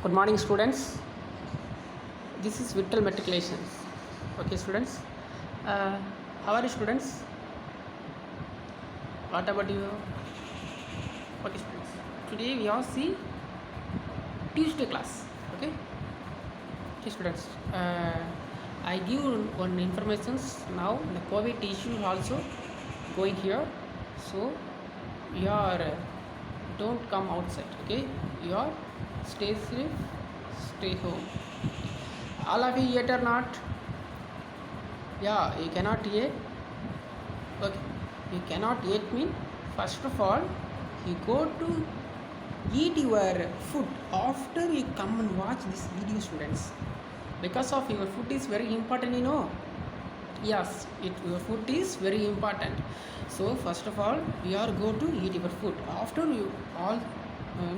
Good morning, students. This is Vittal Matriculations. Okay, students. Uh, how are you, students? What about you? Okay, students. Today we all see Tuesday class. Okay, students. I give one informations now. The COVID issue also going here, so you are don't come outside. Okay, you are stay safe, stay home. All of you yet or not? Yeah, you cannot yet. Okay, you cannot yet mean first of all you go to eat your food after you come and watch this video, students, because of your food is very important, you know. Yes, your food is very important. So first of all you are go to eat your food after you all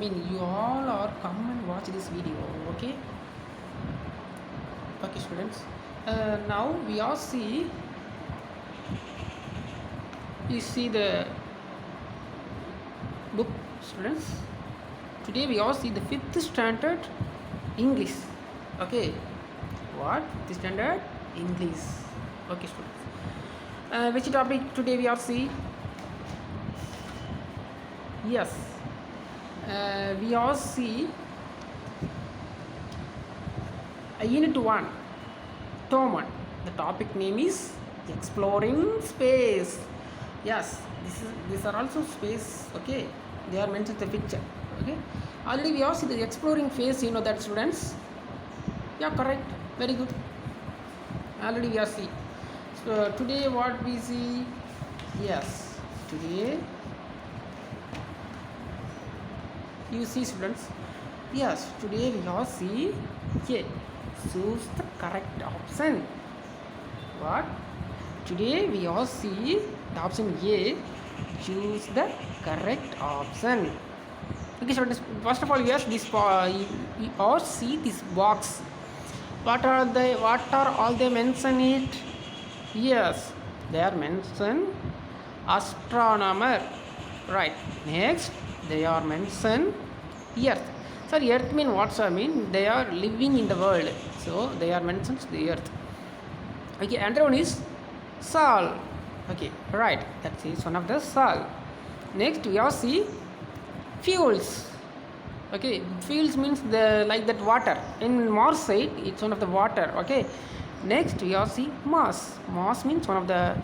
you all are come and watch this video. Okay, students. Now we all see, you see the book, students. Today we all see the 5th standard English. Okay, what? 5th standard English. Okay, students. Which topic today we all see? Yes, we all see Unit 1, Term 1. The topic name is Exploring Space. Yes, these are also space. Okay, they are mentioned in the picture. Okay, already we all see the exploring phase. You know that, students? Yeah, correct. Very good. Already we are see. So today what we see? Yes, today you see, students. Yes, today we all see. Yeah, choose the correct option. What? Today we all see the option A. Choose the correct option. Okay, so first of all, yes, this you all see this box. What are all they mention it? Yes, they are mentioned astronomer. Right. Next, they are mentioned Earth. Sir, Earth mean what? I mean they are living in the world. So they are mentioned the Earth. Okay, another one is Sol. Okay, right. That is one of the Sol. Next, we all see fuels. Okay, fuels means the like that water. In Mars side, it's one of the water. Okay. Next, we all see Mars. Mars means one of the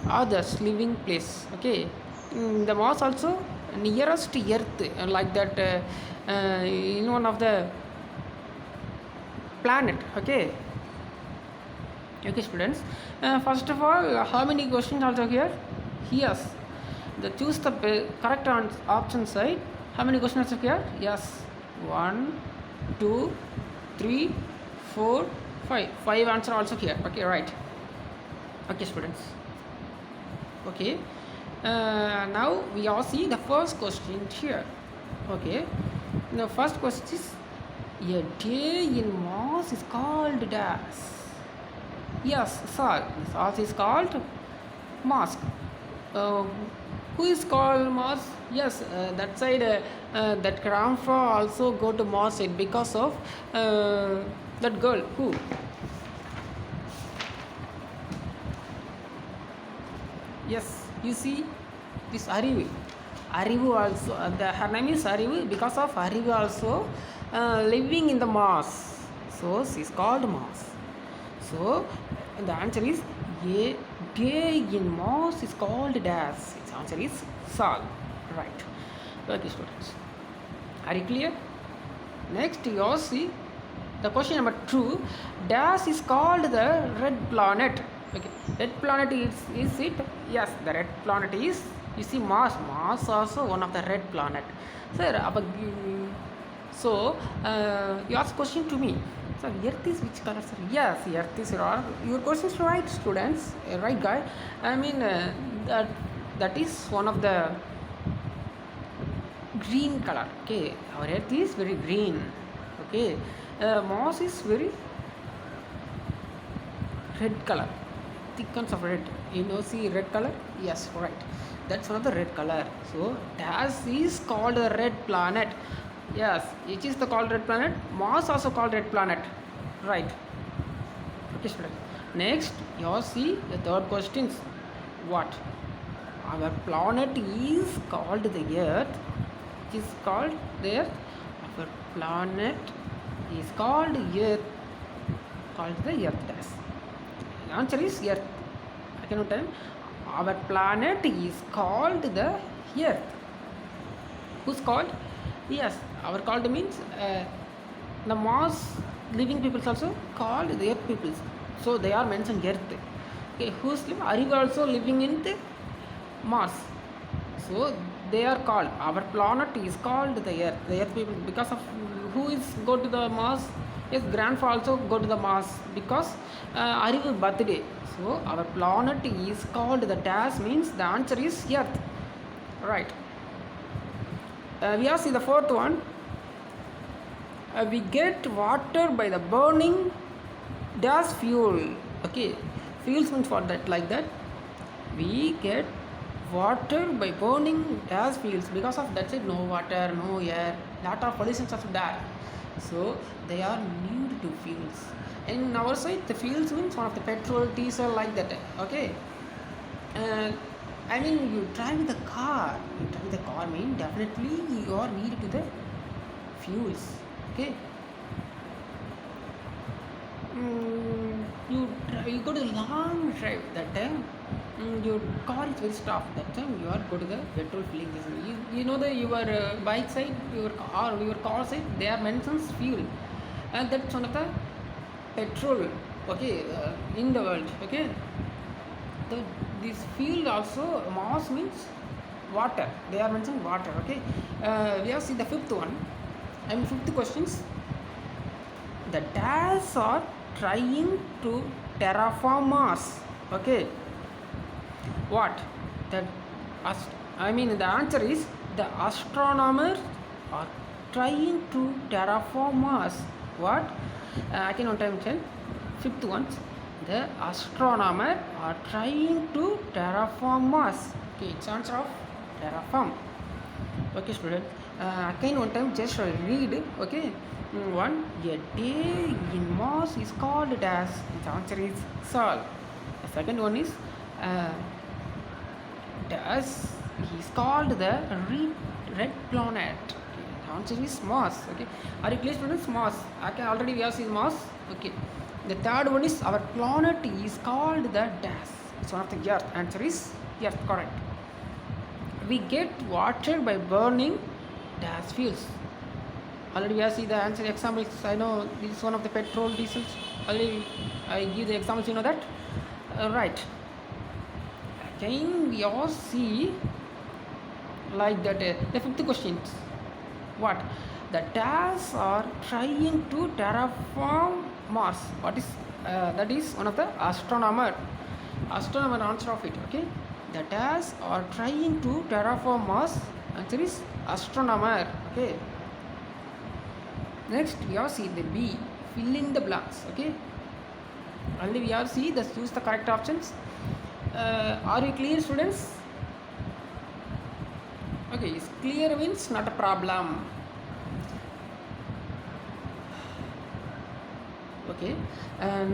others living place. Okay. The Mars also nearest to Earth, like that. In one of the planet. Okay. Okay, students. First of all, how many questions also here? Yes. The choose the correct option side. How many questions are here? Yes. 1, 2, 3, 4, 5. 5 answer also here. Okay, right. Okay, students. Okay. Now we all see the first question here. Okay. The first question is, a day in Mars is called dash. Yes, Sol. Sol is called Mars. Who is called Mars? Yes, that side, that grandpa also go to Mars side because of that girl. Who? Yes, you see this Arivu. Arivu also, her name is Arivu. Because of Arivu also living in the Mars. So she is called Mars. So the answer is a day in Mars is called dash. Its answer is Sol. Right. Okay, students. Are you clear? Next, you all see the question number 2. Dash is called the red planet. Okay. Red planet is it? Yes, the red planet is. You see Mars. Mars also one of the red planet. Sir, so you ask question to me. So Earth is which color, sir? Yes, Earth is wrong. Your question is right, students. Right, guy. I mean that is one of the green color. Okay, our Earth is very green. Okay, Mars is very red color. Thickness of red. You know, see red color? Yes, right. That's one of the red color. So dash is called a red planet. Yes, it is the called red planet. Mars also called red planet. Right. Okay, student. Next, you see the third questions. What? Our planet is called the Earth. It is called the Earth. Our planet is called Earth. Called the Earth. Yes. The answer is Earth. I cannot tell. Our planet is called the Earth. Who's called? Yes, our called means the Mars living peoples also called the Earth peoples. So they are mentioned Earth. Okay, who's living? Are you also living in the Mars? So they are called. Our planet is called the Earth. The Earth people because of who is go to the Mars? Yes, grandpa also go to the Mars because Arivu birthday. So our planet is called the dash means the answer is Earth. Right. We are see the fourth one. We get water by the burning dash fuel. Okay, fuels means for that like that. We get water by burning dash fuels because of that side no water, no air, lot of pollutions of that. So they are need to fuels. In our side, the fuels means one of the petrol, diesel like that. Okay. I mean, you drive the car. You drive the car mean definitely you are needed to the fuels. Okay. You go to long drive that time. Your car is very stop that time. You are go to the petrol filling station. You know the your bike side, your car side. They are mentions fuel, and that's one of the petrol. Okay, in the world. Okay. This field also Mars means water. They are mentioned water. Okay. We have seen the fifth one. Fifth questions. The dash are trying to terraform Mars. Okay. What? The the answer is the astronomers are trying to terraform Mars. What? I can one time tell. Fifth one. The astronomers are trying to terraform Mars. Okay, it's answer of terraform. Okay, student. Again, one time just read. Okay, one a day in Mars is called as. Its answer is Sol. The second one is as is called the red planet. Okay, the answer is Mars. Okay, are you clear, students? Mars. Okay, already we have seen Mars. Okay. The third one is our planet is called the dash. It's one of the Earth. Answer is Earth. Correct. We get water by burning dash fuels. Already we have seen the answer examples. I know this is one of the petrol, diesels. Already I give the examples. You know that, right? Again we all see like that. The fifth question. What? The dash are trying to terraform Mars. What is that is one of the astronomer answer of it. Okay, the dash are trying to terraform Mars. Answer is astronomer. Okay, next we are see the B, fill in the blanks. Okay, only we are see the choose the correct options. Are you clear, students? Okay, it's clear means not a problem. Okay,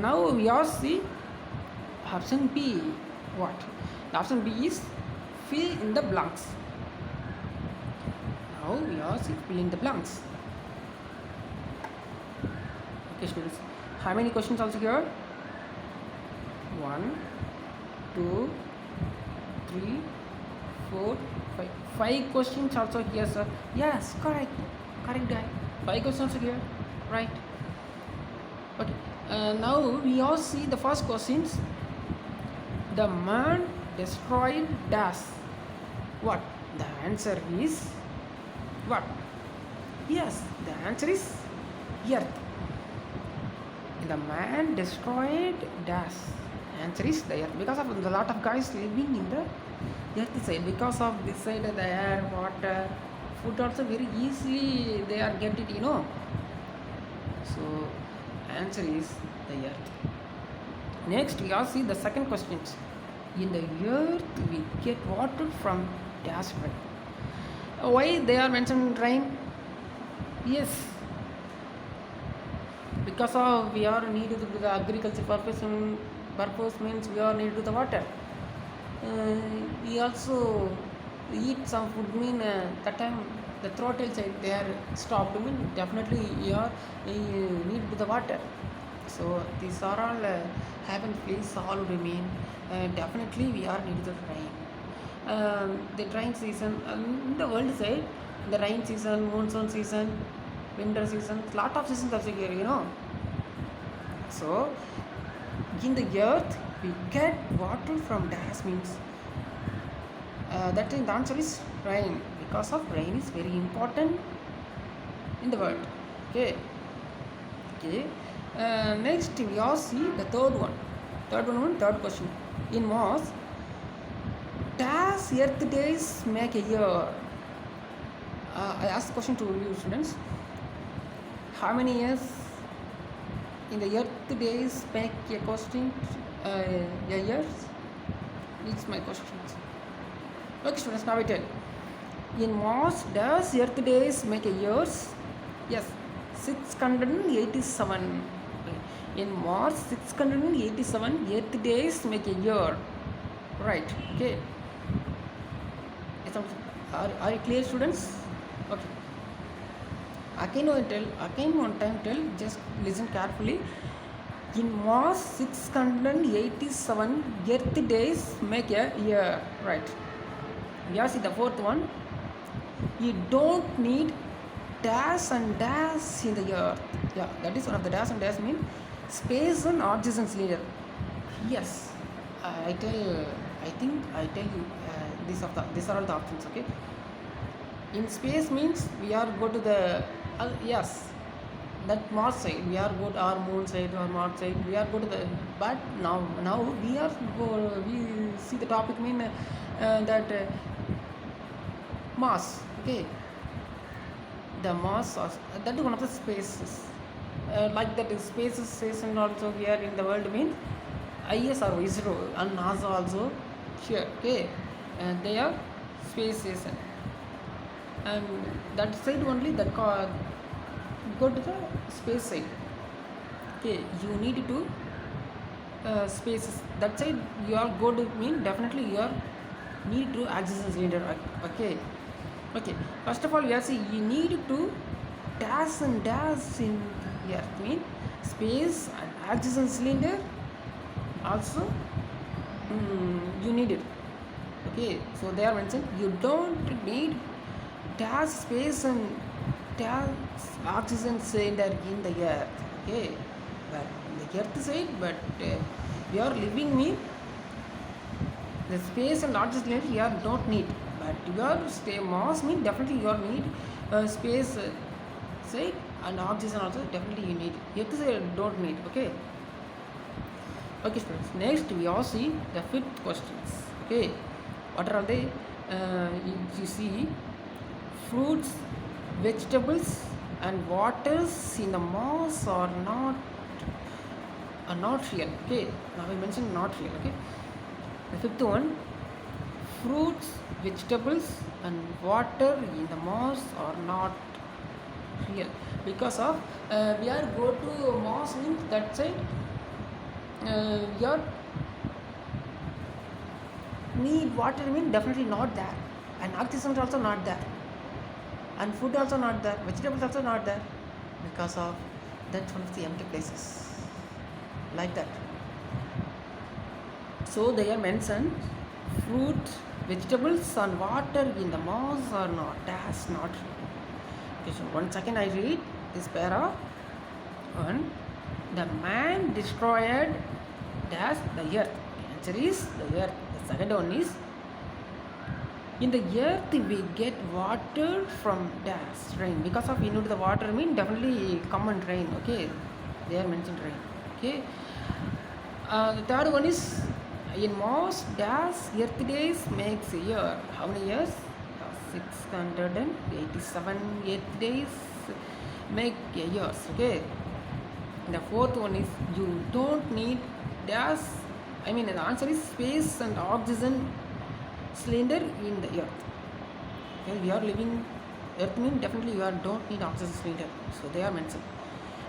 now we all see option B. What? The option B is fill in the blanks. Now we all see fill in the blanks. Okay, students. How many questions also here? 1, 2, 3, 4, 5. 5 questions also here, sir. Yes, correct. Correct, guy. 5 questions here. Right. Okay, now we all see the first questions. The man destroyed dash. What? The answer is what? Yes, the answer is Earth. The man destroyed dash. Answer is the Earth because of a lot of guys living in the Earth side. Because of this side, the air, water, food also very easily they are get it. So answer is the Earth. Next we all see the second questions. In the Earth we get water from dash rain. Why they are mentioned rain? Yes, because of we are needed to the agriculture purpose, purpose means we are needed to the water. We also eat some food mean that time the throttle side they are stopped mean definitely you are need to the water. So these are all happen please solved mean definitely we are need the rain. The rain season in the world side the rain season, monsoon season, winter season, lot of seasons also here, So in the earth we get water from dash means that the answer is rain because of rain is very important in the world. Okay. Okay. Next we all see the third question. In Mars, does Earth days make a year? I ask the question to you students. How many years in the Earth days make a question? A year? It's my question. Okay, students, now I tell. In Mars, does Earth days make a years? Yes, 687. In Mars, 687 Earth days make a year. Right, okay. Are you clear, students? Okay. Again one time tell, just listen carefully. In Mars, 687 Earth days make a year. Right. We see the fourth one. You don't need dash and dash in the earth. Yeah, that is one of the dash and dash mean space and oxygen cylinder. Yes, I think I tell you these are all the options. Okay. In space means we are go to the yes, that Mars side we are go to our moon side or Mars side we are go to the, but now we see the topic mean that Mars. Okay, the Mars that is one of the spaces like that space station also here in the world mean IS or ISRO and NASA also here. Okay, and they are space station and that side only that go to the space side. Okay, you need to spaces that side you are go to mean definitely you are need to oxygen cylinder. Okay. Okay, first of all, yes, you need to dash and dash in the earth mean space and oxygen cylinder also you need it. Okay, so they are mentioned you don't need dash space and dash oxygen cylinder in the earth. Okay, but in the earth side, but we are living mean the space and oxygen cylinder you are don't need. But your stay Mars mean definitely you need space side and oxygen also definitely you need. You have to say don't need. Okay. Okay, students. Next we all see the fifth questions. Okay, what are they? You see fruits, vegetables, and waters in the Mars are not real. Okay, now I mentioned not real. Okay, the fifth one. Fruits, vegetables and water in the Mars are not real because of we are go to Mars means that side your need water mean definitely not there and oxygen also not there and food also not there, vegetables also not there because of that's one of the empty places like that. So they are mentioned fruit, vegetables and water in the Mars are not. That's not real. Okay, so once again I read this para. One, the man destroyed dash the earth. The answer is the earth. The second one is in the earth we get water from dash rain because of the water mean definitely come and rain. Okay, they are mentioned rain. Okay, the third one is in Mars dash earth days makes a year. How many years? 687 earth days make a years. Okay, the fourth one is you don't need dash. I mean the answer is space and oxygen cylinder in the earth. Okay, we are living Earth means definitely you are don't need oxygen cylinder. So they are mentioned.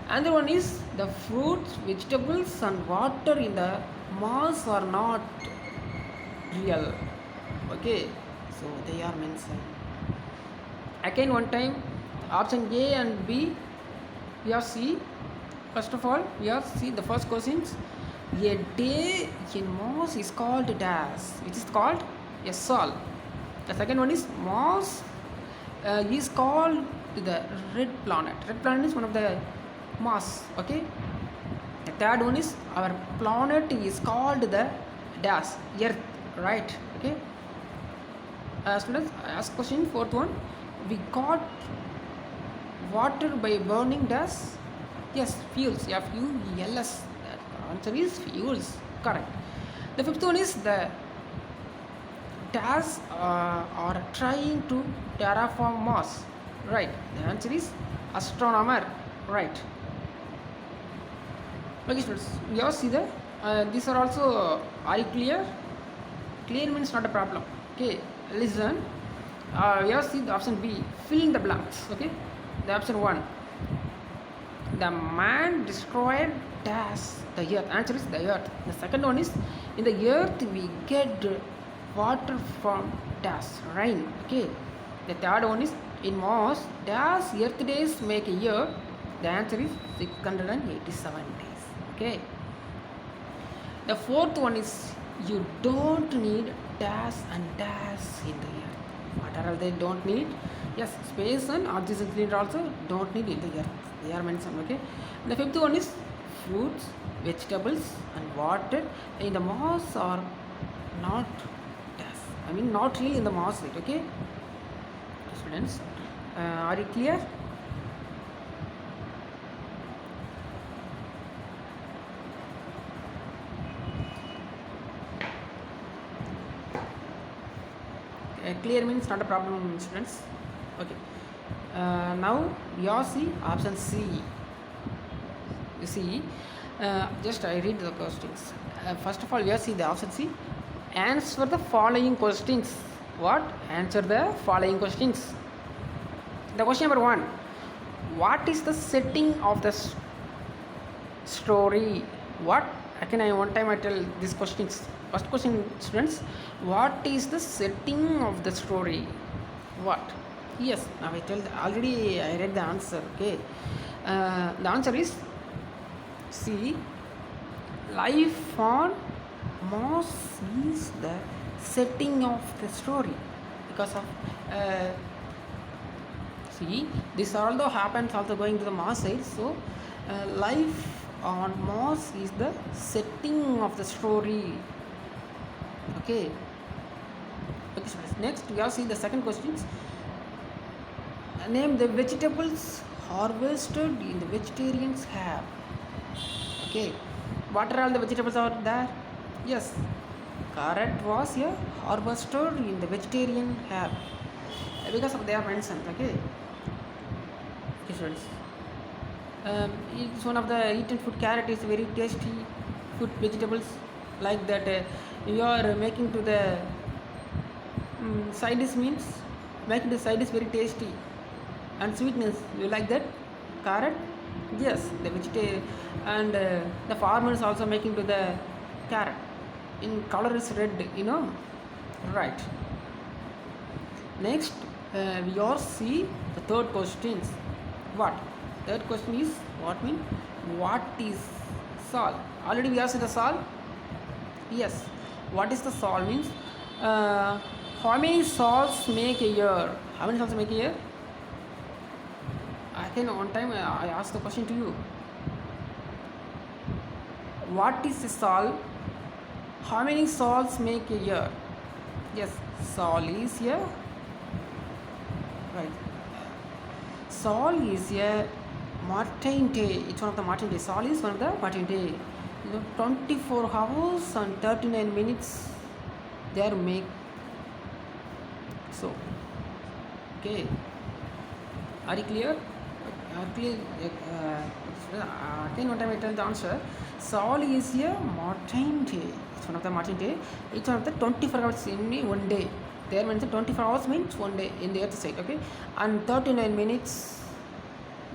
Another one is the fruits, vegetables, and water in the Mars are not real. Okay, so they are mentioned. Again, one time, option A and B, we have C. First of all, we have see the first questions. A day in Mars is called dash, which is called a sol. The second one is Mars is called the red planet. Red planet is one of the Mars. Okay. The third one is our planet is called the dash Earth. Right. Okay. Students, ask question fourth one. We got water by burning dash. Yes, fuels. F-U-E-L-S. The answer is fuels. Correct. The fifth one is the dash are trying to terraform Mars. Right. The answer is astronomer. Right. Okay, students. We all see the these are also are you clear? Clear means not a problem. Okay. Listen. We all see the option B. Fill in the blanks. Okay. The option 1. The man destroyed dash the earth. Answer is the earth. The second one is in the earth we get water from dash rain. Okay. The third one is in Mars dash earth days make a year. The answer is 687 days. Okay. The fourth one is you don't need dash and dash in the earth. What are they don't need? Yes, space and oxygen cylinder also don't need in the earth. They are mentioned. Okay. The fifth one is fruits, vegetables, and water in the Mars are not dash. I mean, not really in the Mars side. Okay, students, are you clear? Clear means not a problem, students. Okay. Now we all see option C. You see, just I read the questions. First of all, we all see the option C. Answer the following questions. What? Answer the following questions. The question number 1. What is the setting of the story? What? Again, one time I tell these questions. First question, students. What is the setting of the story? What? Yes, now I tell already I read the answer. Okay. The answer is C. Life on Mars is the setting of the story because of see this although happens also going to the Mars side. So life on Mars is the setting of the story. Okay. Okay, so next we have seen the second questions. Name the vegetables harvested in the vegetarian's have. Okay, what are all the vegetables are there? Yes, carrot was a harvested in the vegetarian have because of they are mentioned. Okay, okay, students. It's one of the eaten food. Carrot is very tasty food vegetables like that. You are making to the side dish means making the side dish very tasty and sweetness. You like that carrot? Yes, the vegetarian and the farmers also making to the carrot in color is red. You know, right? Next, we all see the third questions. What? Third question is what mean? What is sol? Already we asked the sol. Yes. What is the sol means? How many sols make a year? How many sols make a year? Again, one time I asked the question to you. What is the sol? How many sols make a year? Yes, sol is a right. Sol is a Martin day. It's one of the Martin day. Sol is one of the Martin day. 24 hours and 39 minutes they are make. So, okay. Are you clear? Clear. Again, one time I tell the answer. Sol is a Martin day. It's one of the Martin day. It's one of the 24 hours in one day. There mentioned 24 hours means one day in the earth side, okay, and 39 minutes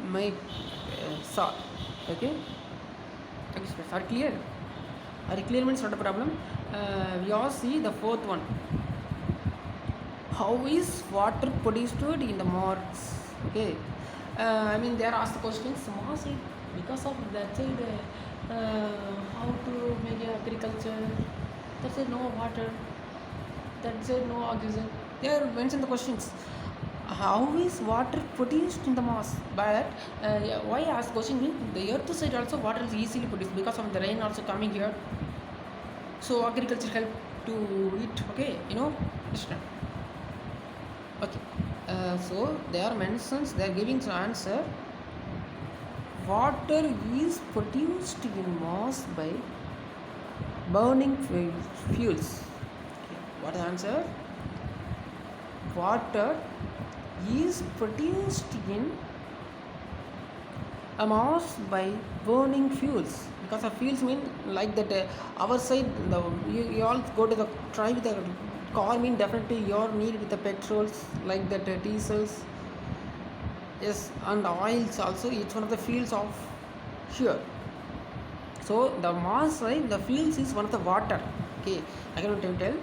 my south, okay. Okay, students, are clear? Are clear means not a problem. We all see the fourth one. How is water produced in the Mars? Okay, I mean they are asked the questions. Mars, because of that side, how to make agriculture? That side no water. That side no oxygen. They are mentioned the questions. How is water produced in the Mars? But yeah, why I ask question means the earth side also water is easily produced because of the rain also coming here. So agriculture help to it. Okay, you know, understand? Okay, so they are mentions. They are giving the answer. Water is produced in Mars by burning fuels. Okay, what is the answer? Water is produced in a Mars by burning fuels, because of fuels mean like that our side you all go to the try with the car mean definitely your need with the petrols like that diesels, yes, and oils also. It's one of the fields of here. So the Mars side the fields is one of the water. Okay, I cannot tell.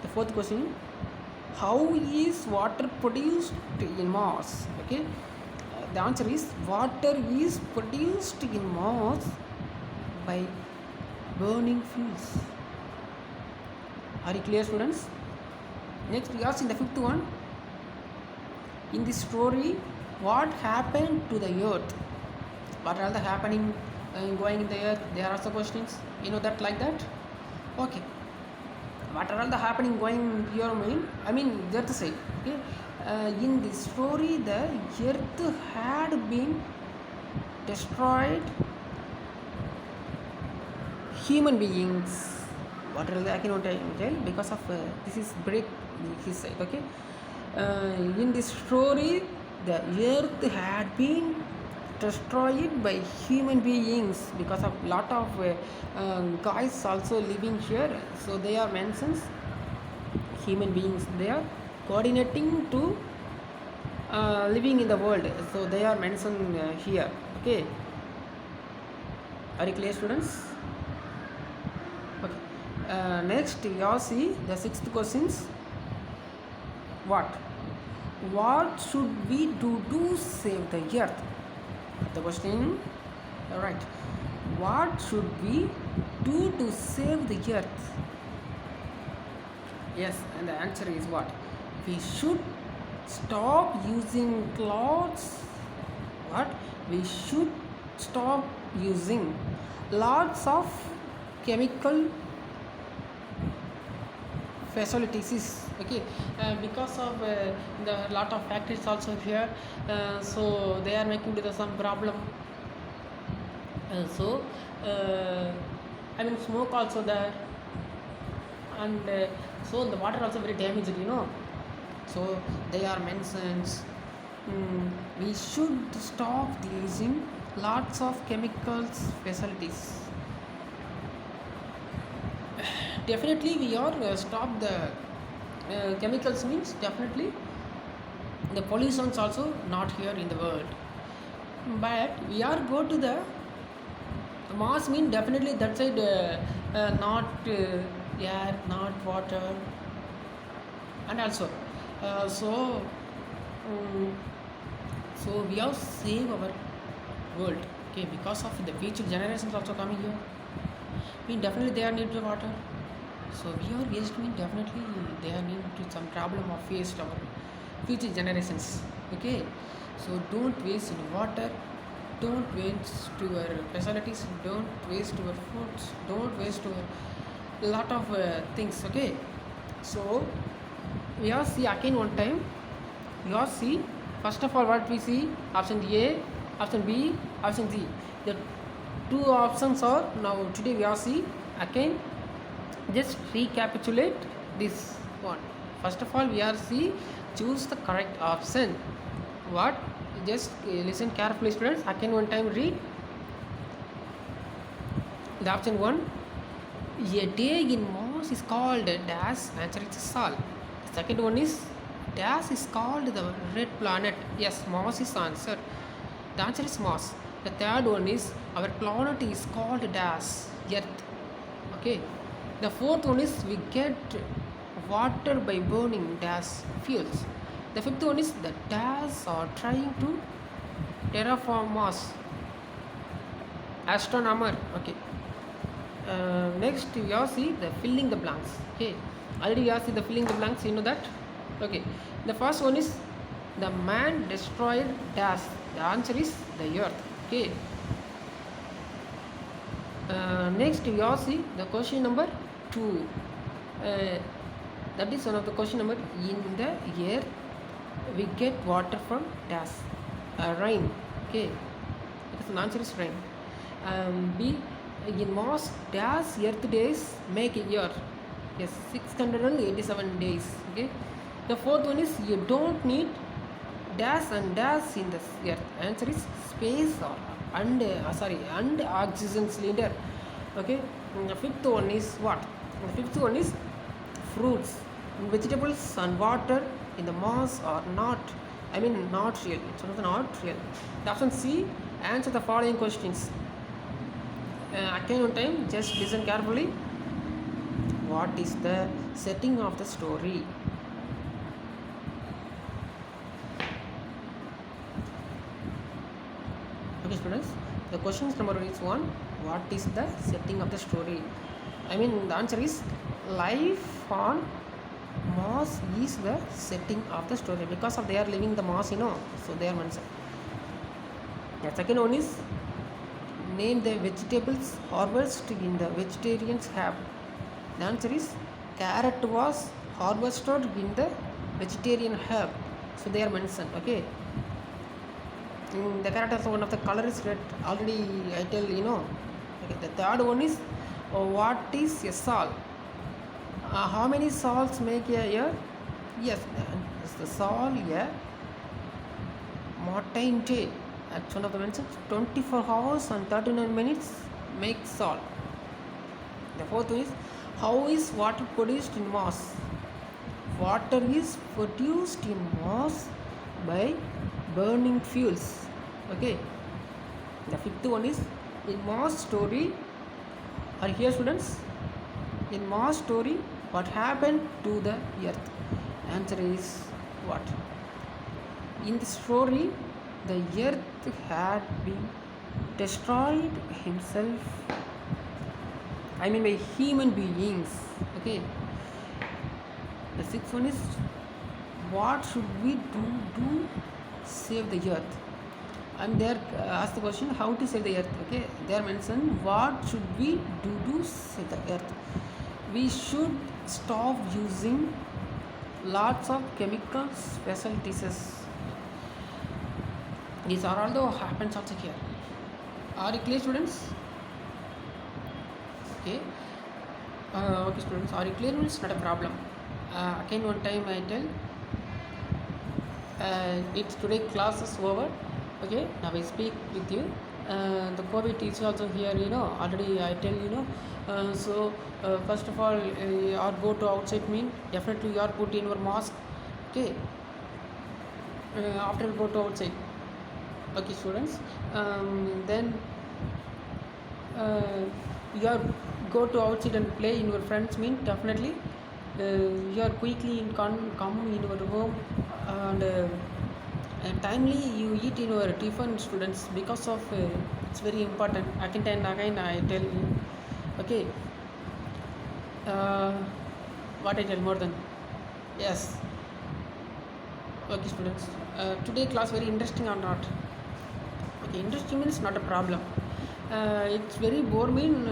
The fourth question, how is water produced in Mars? Okay, the answer is water is produced in Mars by burning fuels. Are you clear, students? Next, we ask in the fifth one. In this story, what happened to the earth? What are the happening going in the earth? There are also questions. You know that like that? Okay. What are all the happening going here mean? I mean the earth side. Okay. In this story, the earth had been destroyed. Human beings. What are the I cannot tell because of this is break his side. Okay. In this story, the earth had been destroyed by human beings because of lot of guys also living here. So they are mentions human beings. They are coordinating to living in the world. So they are mentioned here. Okay. Are you clear, students? Okay. Next, you all see the sixth questions. What should we do to save the earth? The question, all right. What should we do to save the earth? Yes, and the answer is what? We should stop using clothes. What? We should stop using lots of chemical facilities, okay, because of the lot of factories also here, so they are making to the some problem. So I mean smoke also there, and so the water also very damaged, you know. So they are mentioned we should stop using lots of chemicals facilities. Definitely we are stop the chemicals means definitely the pollutions also not here in the world, but we are go to the Mars mean definitely that side not air, not water, and also so so we have save our world, okay, because of the future generations also coming here. Mean definitely they are need to water. So we are waste mean definitely they are need to some problem of waste our future generations. Okay, so don't waste in water, don't waste your facilities, don't waste your foods, don't waste your lot of things. Okay, so we all see again one time. We all see first of all what we see option A, option B, option C. The two options are now today we all see again. Just recapitulate this one. First of all, we are see choose the correct option. What? Just listen carefully, students. Again, one time read the option one. A day in Mars is called dash, answer is Sol. The second one is dash is called the red planet. Yes, Mars is answer. The answer is Mars. The third one is our planet is called dash, Earth. Okay. The fourth one is we get water by burning dash fuels. The fifth one is the dash are trying to terraform Mars. Astronomer. Okay. Next we are see the filling the blanks. Okay, already we are see the filling the blanks, you know that. Okay, the first one is the man destroyed dash. The answer is the earth. Okay, next we are see the question number 2. That is one of the question number. In the air we get water from dash, rain. Okay, because the answer is rain. B, in Mars dash earth days make a year. Yes, 687 days. Okay, the fourth one is you don't need dash and dash in the earth. Answer is space or and oxygen cylinder. Okay, the fifth one is what? The fifth one is fruits, vegetables and water in the Mars are not, I mean not real. It's not real. The option C, answer the following questions. Again one time, just listen carefully. What is the setting of the story? Okay students, the questions number is 1. What is the setting of the story? I mean the answer is life on Mars is the setting of the story, because of they are living the Mars, you know, so they are mentioned. The second one is name the vegetables harvested in the vegetarian's have. The answer is carrot was harvested in the vegetarian herb, so they are mentioned. Okay, the carrot also one of the color is red, already I tell you know. Okay, the third one is what is a salt? How many salts make a year? Yes, the salt, yeah, Martin day at one of the mentions 24 hours and 39 minutes make salt. The fourth is how is water produced in Mars? Water is produced in Mars by burning fuels. Okay, the fifth one is in Mars story. Are here students? In Mars story, what happened to the earth? Answer is what? In the story, the earth had been destroyed himself, I mean by human beings. Okay, the sixth one is what should we do to save the earth? And there ask the question how to save the earth. Okay, there mentioned what should we do to save the earth. We should stop using lots of chemical specialties. These are all the happens also here. Are you clear students? Okay, okay students, are you clear? It's not a problem. Again one time I tell, it's today class is over. Okay, now I speak with you. The COVID is also here, you know, already I tell you know. First of all, or go to outside mean definitely you are put in your mask. Okay, after go to outside. Okay students, then you are go to outside and play in your friends mean definitely you are quickly come in your home, and timely you eat in your tiffin students, because of it's very important. Again I tell you. Okay, what I tell more than yes. Okay students, today class very interesting or not? Okay, interesting means not a problem. It's very bore mean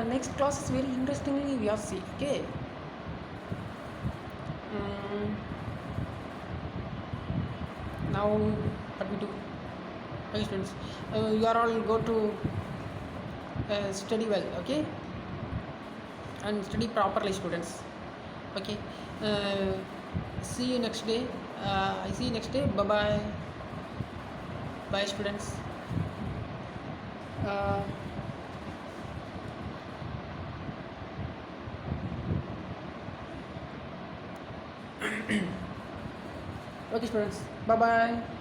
next class is very interestingly we have see. Okay, now what we do? Okay students, you are all go to study well. Okay, and study properly students. Okay, see you next day. I see you next day. Bye bye. Bye students. Okay, students. Bye bye.